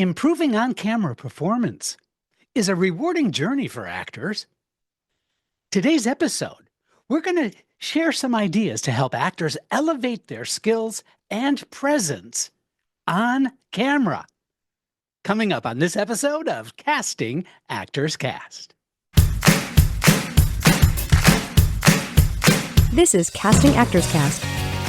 Improving on-camera performance is a rewarding journey for actors. Today's episode, we're going to share some ideas to help actors elevate their skills and presence on camera. Coming up on this episode of Casting Actors Cast. This is Casting Actors Cast.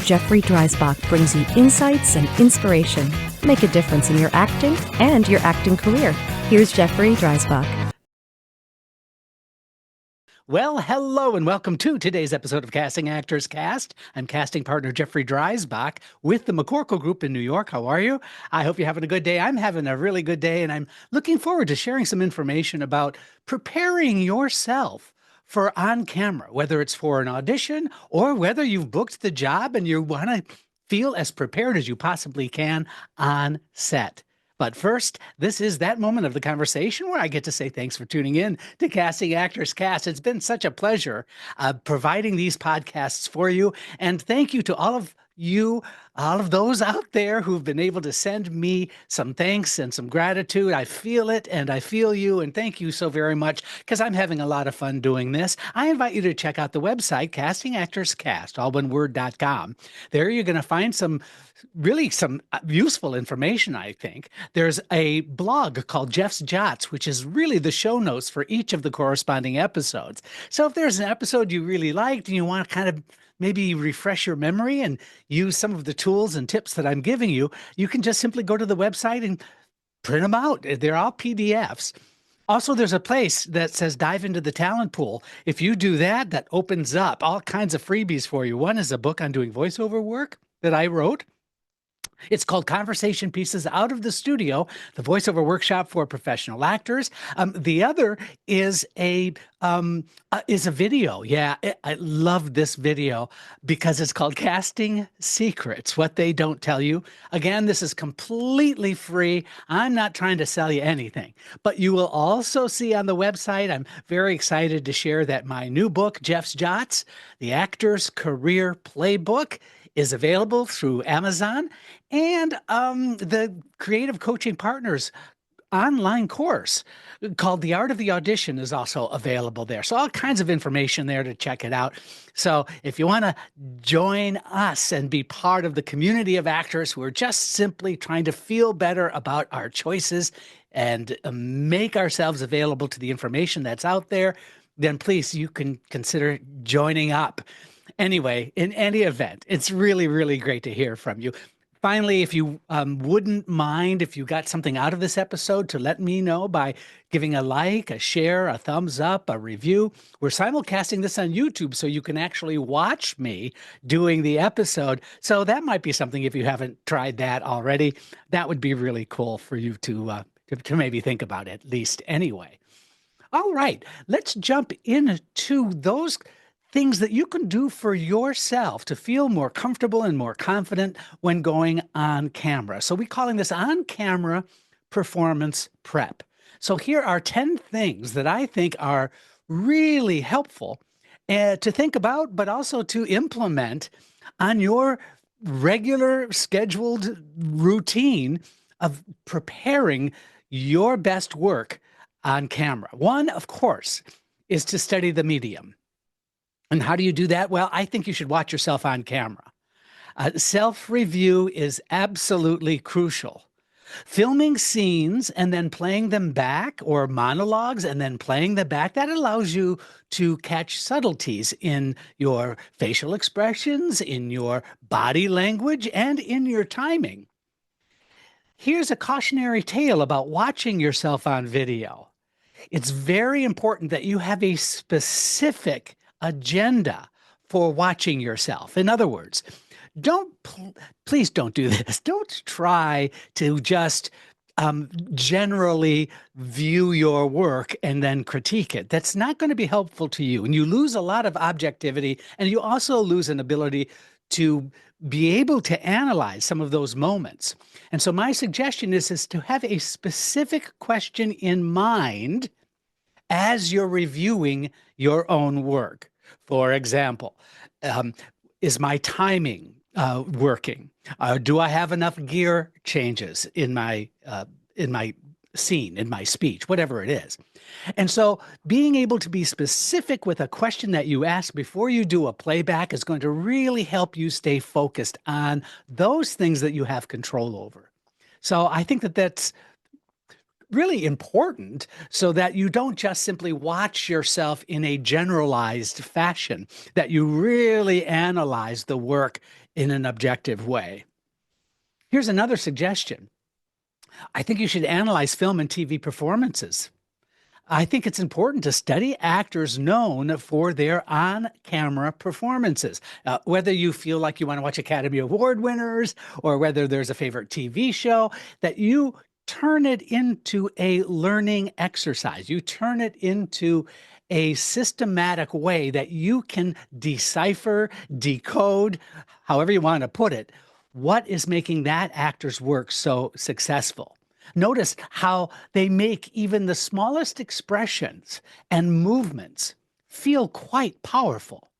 Jeffrey Dreisbach brings you insights and inspiration. Make a difference in your acting and your acting career. Here's Jeffrey Dreisbach. Well, hello and welcome to today's episode of Casting Actors Cast. I'm casting partner Jeffrey Dreisbach with the McCorkle Group in New York. How are you? I hope you're having a good day. I'm having a really good day, and I'm looking forward to sharing some information about preparing yourself for on camera, whether it's for an audition or whether you've booked the job and you want to feel as prepared as you possibly can on set. But first, this is that moment of the conversation where I get to say thanks for tuning in to Casting Actors Cast. It's been such a pleasure providing these podcasts for you. And thank you to all of you, all of those out there who've been able to send me some thanks and some gratitude. I feel it and I feel you, and thank you so very much because I'm having a lot of fun doing this. I invite you to check out the website, castingactorscast, alloneword.com. There you're going to find some useful information, I think. There's a blog called Jeff's Jots, which is really the show notes for each of the corresponding episodes. So if there's an episode you really liked and you want to kind of maybe refresh your memory and use some of the tools and tips that I'm giving you, you can just simply go to the website and print them out. They're all PDFs. Also, there's a place that says dive into the talent pool. If you do that, that opens up all kinds of freebies for you. One is a book on doing voiceover work that I wrote. It's called Conversation Pieces Out of the Studio, the voiceover workshop for professional actors. The other is a video. Yeah, I love this video because it's called Casting Secrets, What They Don't Tell You. Again, this is completely free. I'm not trying to sell you anything, but you will also see on the website, I'm very excited to share that my new book, Jeff's Jots, The Actor's Career Playbook, is available through Amazon, and the Creative Coaching Partners online course called The Art of the Audition is also available there. So all kinds of information there to check it out. So if you want to join us and be part of the community of actors who are just simply trying to feel better about our choices and make ourselves available to the information that's out there, then please, you can consider joining up. Anyway, in any event, it's really, really great to hear from you. Finally, if you wouldn't mind, if you got something out of this episode, to let me know by giving a like, a share, a thumbs up, a review. We're simulcasting this on YouTube, so you can actually watch me doing the episode. So that might be something, if you haven't tried that already, that would be really cool for you to maybe think about, at least anyway. All right, let's jump into those things that you can do for yourself to feel more comfortable and more confident when going on camera. So we're calling this on-camera performance prep. So here are 10 things that I think are really helpful to think about, but also to implement on your regular scheduled routine of preparing your best work on camera. One, of course, is to study the medium. And how do you do that? Well, I think you should watch yourself on camera. Self-review is absolutely crucial. Filming scenes and then playing them back, or monologues and then playing them back, that allows you to catch subtleties in your facial expressions, in your body language, and in your timing. Here's a cautionary tale about watching yourself on video. It's very important that you have a specific agenda for watching yourself. In other words, please don't do this. Don't try to just generally view your work and then critique it. That's not going to be helpful to you. And you lose a lot of objectivity, and you also lose an ability to be able to analyze some of those moments. And so my suggestion is to have a specific question in mind as you're reviewing your own work. For example, is my timing working? Do I have enough gear changes in my scene, in my speech, whatever it is. And so being able to be specific with a question that you ask before you do a playback is going to really help you stay focused on those things that you have control over. So I think that that's really important so that you don't just simply watch yourself in a generalized fashion, that you really analyze the work in an objective way. Here's another suggestion. I think you should analyze film and TV performances. I think it's important to study actors known for their on-camera performances. Whether you feel like you want to watch Academy Award winners or whether there's a favorite TV show, that you turn it into a learning exercise. You turn it into a systematic way that you can decipher, decode, however you want to put it, what is making that actor's work so successful. Notice how they make even the smallest expressions and movements feel quite powerful.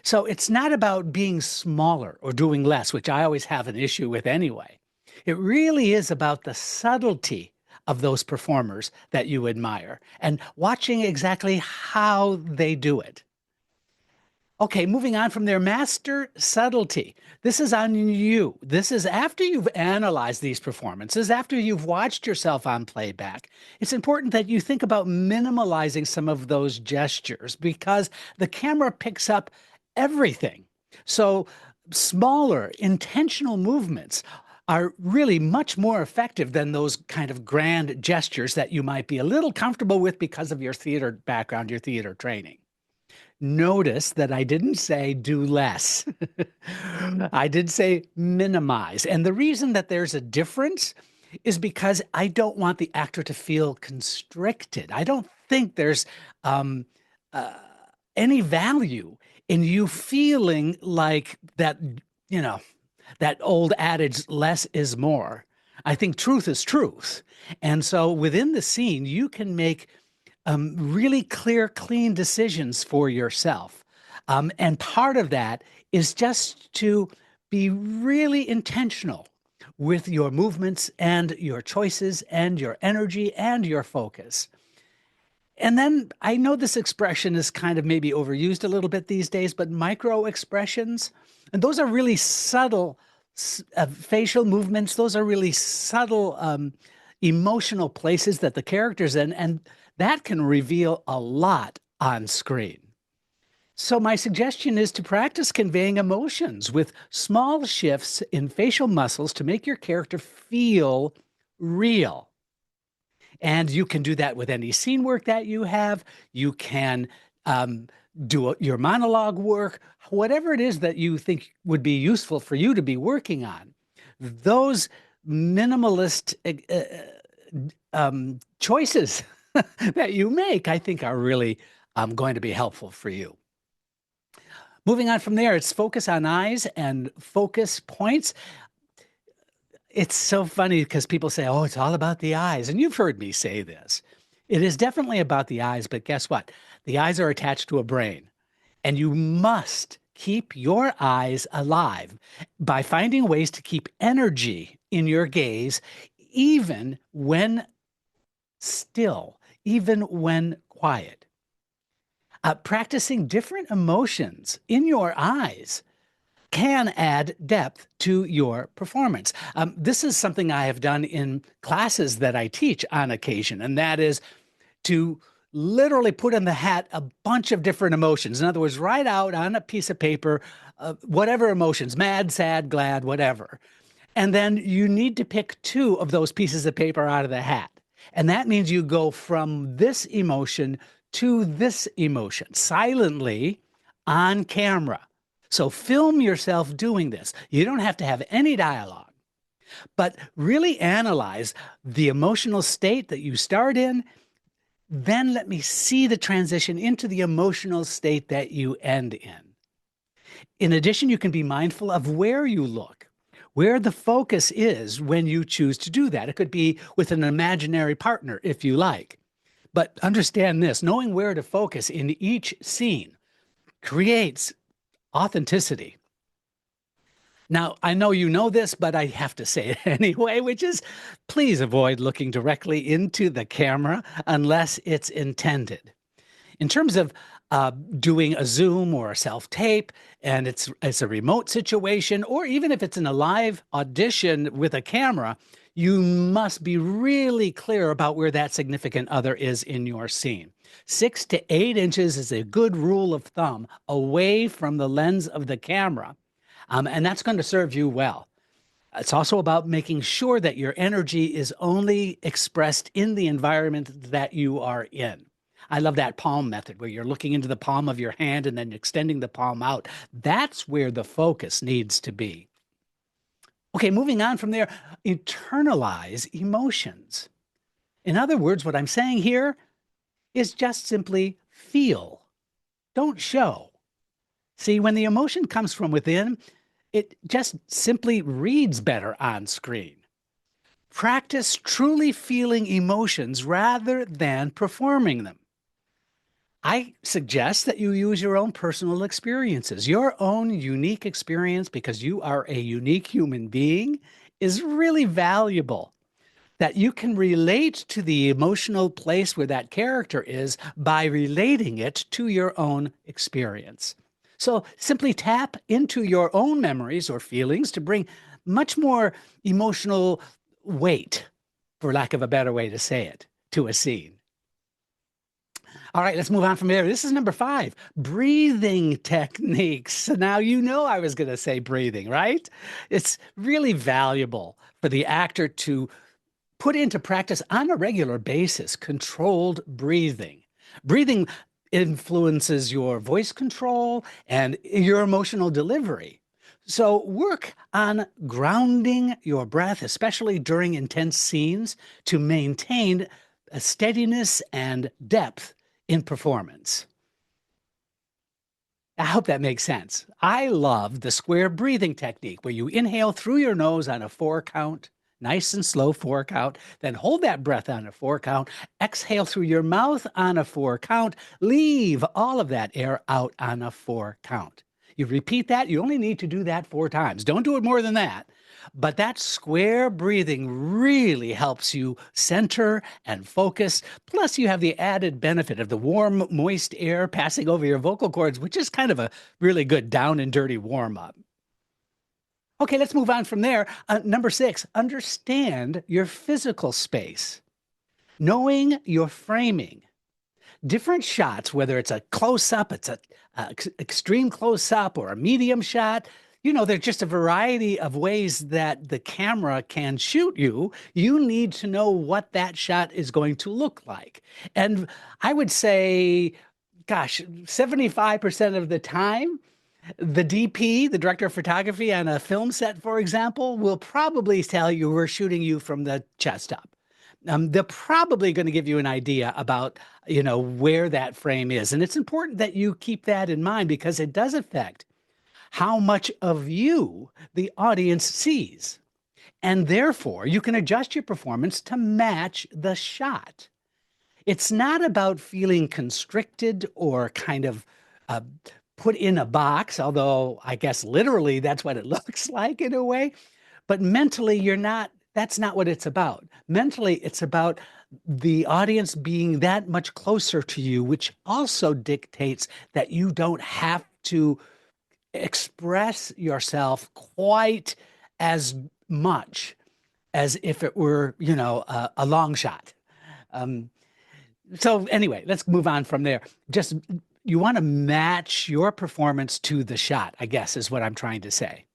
So it's not about being smaller or doing less, which I always have an issue with anyway. It really is about the subtlety of those performers that you admire and watching exactly how they do it. Okay, moving on from there, master subtlety. This is on you. This is after you've analyzed these performances, after you've watched yourself on playback. It's important that you think about minimalizing some of those gestures because the camera picks up everything. So smaller, intentional movements are really much more effective than those kind of grand gestures that you might be a little comfortable with because of your theater background, your theater training. Notice that I didn't say do less. I did say minimize. And the reason that there's a difference is because I don't want the actor to feel constricted. I don't think there's any value in you feeling like that, that old adage, less is more. I think truth is truth. And so within the scene, you can make really clear, clean decisions for yourself. And part of that is just to be really intentional with your movements and your choices and your energy and your focus. And then I know this expression is kind of maybe overused a little bit these days, but micro expressions, and those are really subtle facial movements. Those are really subtle emotional places that the character's in, and that can reveal a lot on screen. So my suggestion is to practice conveying emotions with small shifts in facial muscles to make your character feel real. And you can do that with any scene work that you have. You can do your monologue work, whatever it is that you think would be useful for you to be working on. Those minimalist choices that you make, I think, are really going to be helpful for you. Moving on from there, it's focus on eyes and focus points. It's so funny because people say, oh, it's all about the eyes. And you've heard me say this. It is definitely about the eyes, but guess what? The eyes are attached to a brain, and you must keep your eyes alive by finding ways to keep energy in your gaze, even when still, even when quiet. Practicing different emotions in your eyes can add depth to your performance. This is something I have done in classes that I teach on occasion, and that is to literally put in the hat a bunch of different emotions. In other words, write out on a piece of paper whatever emotions, mad, sad, glad, whatever. And then you need to pick two of those pieces of paper out of the hat. And that means you go from this emotion to this emotion silently on camera. So film yourself doing this. You don't have to have any dialogue, but really analyze the emotional state that you start in. Then let me see the transition into the emotional state that you end in. In addition, you can be mindful of where you look, where the focus is when you choose to do that. It could be with an imaginary partner if you like. But understand this, knowing where to focus in each scene creates authenticity. Now, I know you know this, but I have to say it anyway, which is please avoid looking directly into the camera unless it's intended. In terms of doing a Zoom or a self-tape, and it's a remote situation, or even if it's in a live audition with a camera, you must be really clear about where that significant other is in your scene. 6 to 8 inches is a good rule of thumb away from the lens of the camera, and that's going to serve you well. It's also about making sure that your energy is only expressed in the environment that you are in. I love that palm method where you're looking into the palm of your hand and then extending the palm out. That's where the focus needs to be. Okay, moving on from there, internalize emotions. In other words, what I'm saying here is just simply feel. Don't show. See, when the emotion comes from within, it just simply reads better on screen. Practice truly feeling emotions rather than performing them. I suggest that you use your own personal experiences. Your own unique experience, because you are a unique human being, is really valuable. That you can relate to the emotional place where that character is by relating it to your own experience. So simply tap into your own memories or feelings to bring much more emotional weight, for lack of a better way to say it, to a scene. All right, let's move on from there. This is number 5, breathing techniques. Now, you know I was going to say breathing, right? It's really valuable for the actor to put into practice on a regular basis controlled breathing. Breathing influences your voice control and your emotional delivery. So work on grounding your breath, especially during intense scenes, to maintain a steadiness and depth in performance. I hope that makes sense. I love the square breathing technique where you inhale through your nose on a 4 count, nice and slow 4 count, then hold that breath on a 4 count, exhale through your mouth on a 4 count, leave all of that air out on a 4 count. You repeat that, you only need to do that 4 times. Don't do it more than that. But that square breathing really helps you center and focus. Plus, you have the added benefit of the warm, moist air passing over your vocal cords, which is kind of a really good down and dirty warm up. Okay, let's move on from there. Number 6, understand your physical space. Knowing your framing. Different shots, whether it's a close-up, it's a extreme close-up or a medium shot, there's just a variety of ways that the camera can shoot you. You need to know what that shot is going to look like. And I would say, gosh, 75% of the time, the DP, the director of photography on a film set, for example, will probably tell you we're shooting you from the chest up. They're probably going to give you an idea about, where that frame is. And it's important that you keep that in mind because it does affect how much of you the audience sees. And therefore, you can adjust your performance to match the shot. It's not about feeling constricted or kind of put in a box, although I guess literally that's what it looks like in a way. But mentally, that's not what it's about. Mentally, it's about the audience being that much closer to you, which also dictates that you don't have to express yourself quite as much as if it were, a long shot. So anyway, let's move on from there. Just you want to match your performance to the shot, I guess, is what I'm trying to say.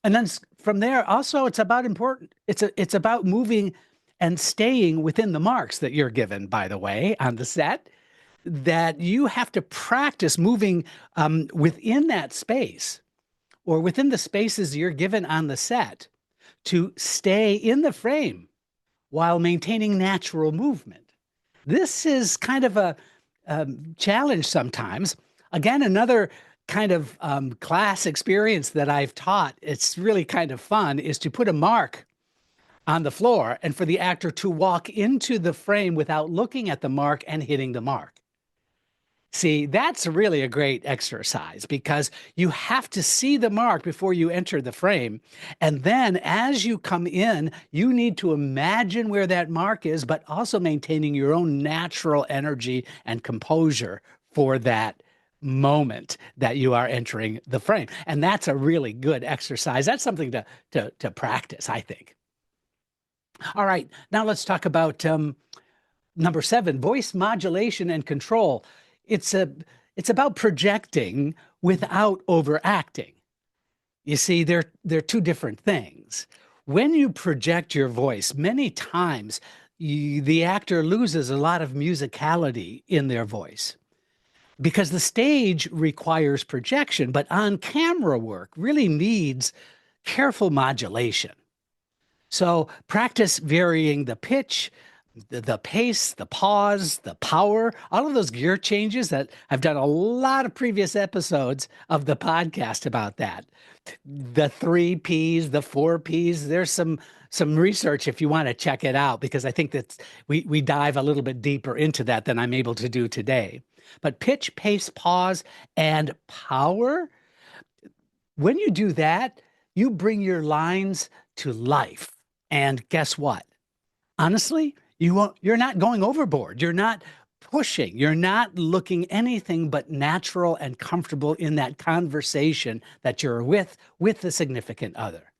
And then from there, also, it's about moving and staying within the marks that you're given, by the way, on the set, that you have to practice moving within that space or within the spaces you're given on the set to stay in the frame while maintaining natural movement. This is kind of a challenge sometimes. Again, another kind of class experience that I've taught, it's really kind of fun, is to put a mark on the floor and for the actor to walk into the frame without looking at the mark and hitting the mark. See, that's really a great exercise because you have to see the mark before you enter the frame. And then as you come in, you need to imagine where that mark is, but also maintaining your own natural energy and composure for that moment that you are entering the frame. And that's a really good exercise. That's something to practice, I think. All right, now let's talk about number 7, voice modulation and control. It's a it's about projecting without overacting. You see, they're two different things. When you project your voice, many times the actor loses a lot of musicality in their voice because the stage requires projection, but on camera work really needs careful modulation. So practice varying the pitch, the pace, the pause, the power, all of those gear changes that I've done a lot of previous episodes of the podcast about that. The 3 Ps, the 4 Ps, there's some research if you want to check it out, because I think that we dive a little bit deeper into that than I'm able to do today. But pitch, pace, pause, and power, when you do that, you bring your lines to life. And guess what? Honestly, you're not going overboard. You're not pushing. You're not looking anything but natural and comfortable in that conversation that you're with the significant other.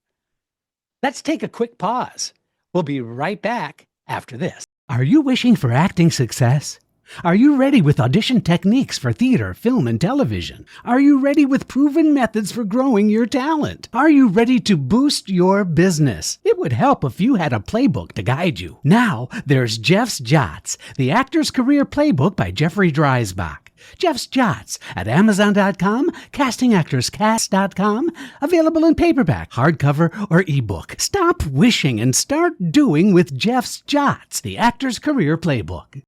Let's take a quick pause. We'll be right back after this. Are you wishing for acting success? Are you ready with audition techniques for theater, film, and television? Are you ready with proven methods for growing your talent? Are you ready to boost your business? It would help if you had a playbook to guide you. Now, there's Jeff's Jots, the Actor's Career Playbook by Jeffrey Dreisbach. Jeff's Jots at Amazon.com, CastingActorsCast.com, available in paperback, hardcover, or ebook. Stop wishing and start doing with Jeff's Jots, the Actor's Career Playbook.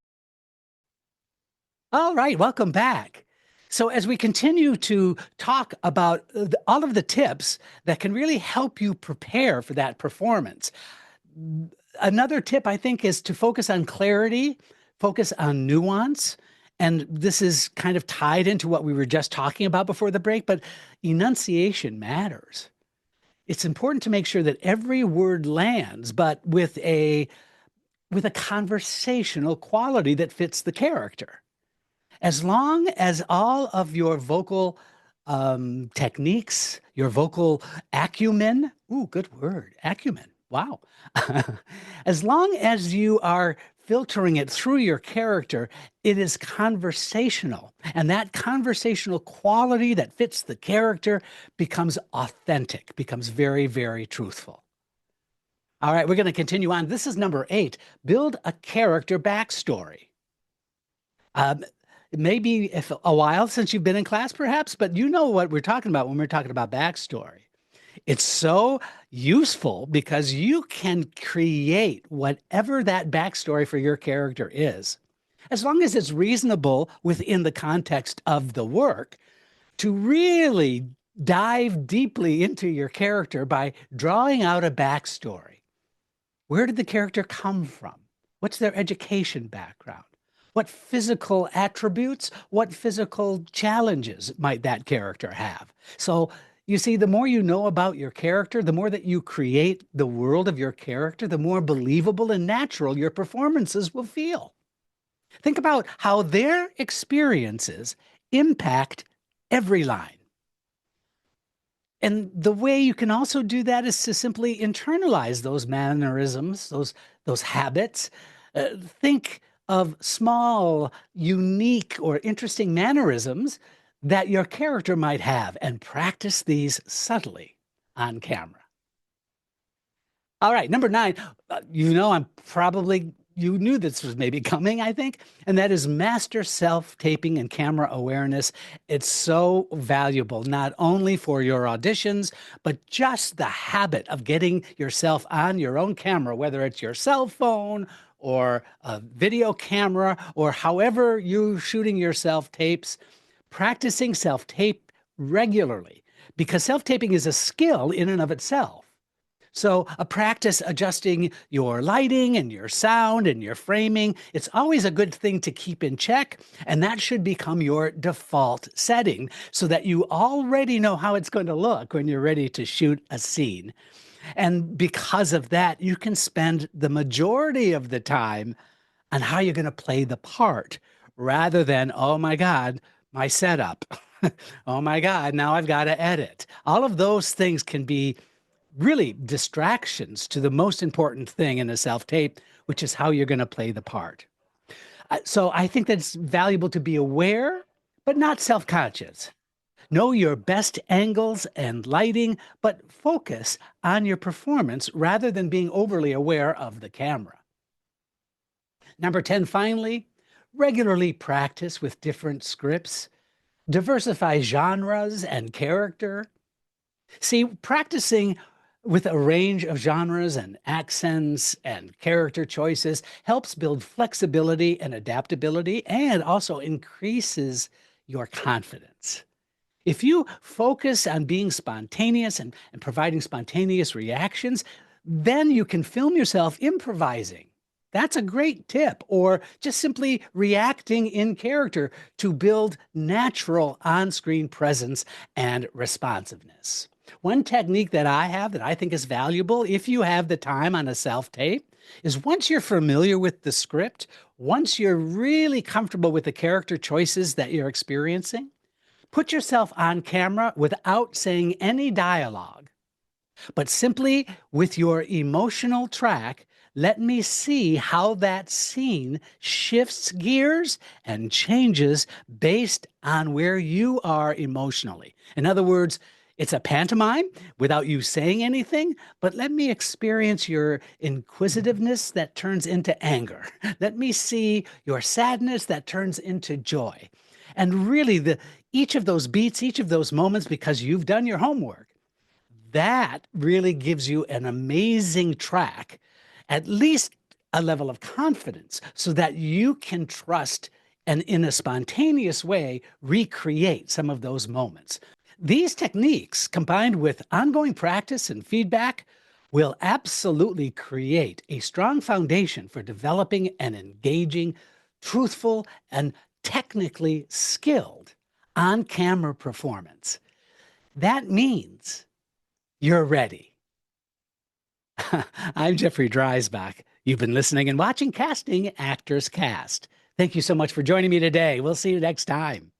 All right, welcome back. So as we continue to talk about all of the tips that can really help you prepare for that performance, another tip I think is to focus on clarity, focus on nuance. And this is kind of tied into what we were just talking about before the break, but enunciation matters. It's important to make sure that every word lands, but with a conversational quality that fits the character. As long as all of your vocal techniques, your vocal acumen, ooh, good word, acumen, wow. As long as you are filtering it through your character, it is conversational. And that conversational quality that fits the character becomes authentic, becomes very, very truthful. All right, we're going to continue on. This is number 8, build a character backstory. It may be a while since you've been in class, perhaps, but you know what we're talking about when we're talking about backstory. It's so useful because you can create whatever that backstory for your character is, as long as it's reasonable within the context of the work, to really dive deeply into your character by drawing out a backstory. Where did the character come from? What's their education background? What physical attributes, what physical challenges might that character have? So you see, the more you know about your character, the more that you create the world of your character, the more believable and natural your performances will feel. Think about how their experiences impact every line. And the way you can also do that is to simply internalize those mannerisms, those habits. Think of small, unique, or interesting mannerisms that your character might have, and practice these subtly on camera. All right, number 9, you knew this was maybe coming, I think, and that is master self-taping and camera awareness. It's so valuable, not only for your auditions, but just the habit of getting yourself on your own camera, whether it's your cell phone or a video camera, or however you're shooting your self-tapes. Practicing self-tape regularly, because self-taping is a skill in and of itself. So, a practice adjusting your lighting and your sound and your framing, it's always a good thing to keep in check. And that should become your default setting so that you already know how it's going to look when you're ready to shoot a scene. And because of that, you can spend the majority of the time on how you're going to play the part rather than, oh my God, my setup. Oh my God, now I've got to edit. All of those things can be really distractions to the most important thing in a self-tape, which is how you're going to play the part. So I think that it's valuable to be aware, but not self-conscious. Know your best angles and lighting, but focus on your performance rather than being overly aware of the camera. Number 10, finally, regularly practice with different scripts. Diversify genres and character. See, practicing with a range of genres and accents and character choices helps build flexibility and adaptability and also increases your confidence. If you focus on being spontaneous and providing spontaneous reactions, then you can film yourself improvising. That's a great tip. Or just simply reacting in character to build natural on screen presence and responsiveness. One technique that I have that I think is valuable if you have the time on a self tape is once you're familiar with the script, once you're really comfortable with the character choices that you're experiencing, put yourself on camera without saying any dialogue, but simply with your emotional track. Let me see how that scene shifts gears and changes based on where you are emotionally. In other words, it's a pantomime without you saying anything, but let me experience your inquisitiveness that turns into anger. Let me see your sadness that turns into joy. And really, each of those beats, each of those moments, because you've done your homework, that really gives you an amazing track, at least a level of confidence, so that you can trust and in a spontaneous way recreate some of those moments. These techniques, combined with ongoing practice and feedback, will absolutely create a strong foundation for developing an engaging, truthful, and technically skilled on-camera performance. That means you're ready. I'm Jeffrey Dreisbach. You've been listening and watching Casting Actors Cast. Thank you so much for joining me today. We'll see you next time.